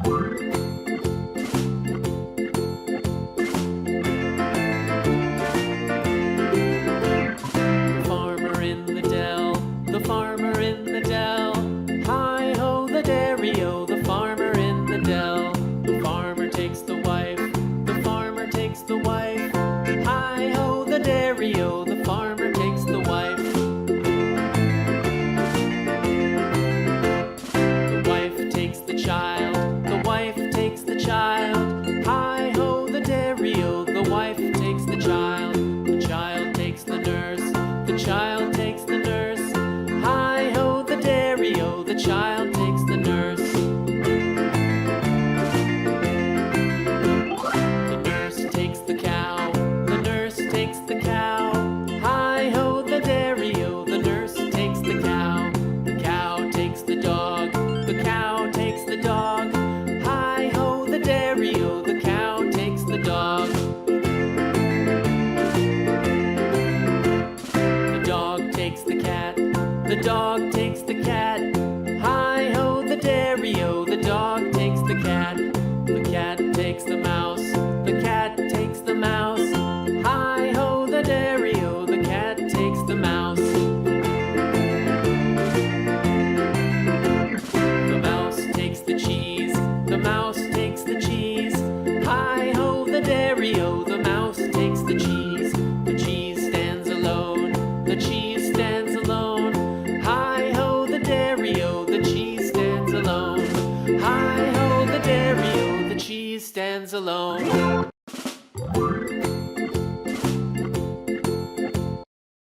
Farmer in the dell, the farmer in the dell. Hi-ho the dairy-o, the farmer in the dell. The farmer takes the wife, the farmer takes the wife. Hi-ho the dairy-o, the farmer takes the wife. The wife takes the child, the wife takes the child. Hi-ho the dairy-o, the wife takes the child. The child takes the nurse, the child takes the nurse. Hi-ho the dairy-o, the child takes the nurse. The nurse takes the cow, the nurse takes the cow. Hi-ho the dairy-o, the nurse takes the cow. The cow takes the dog, the cow takes the dog.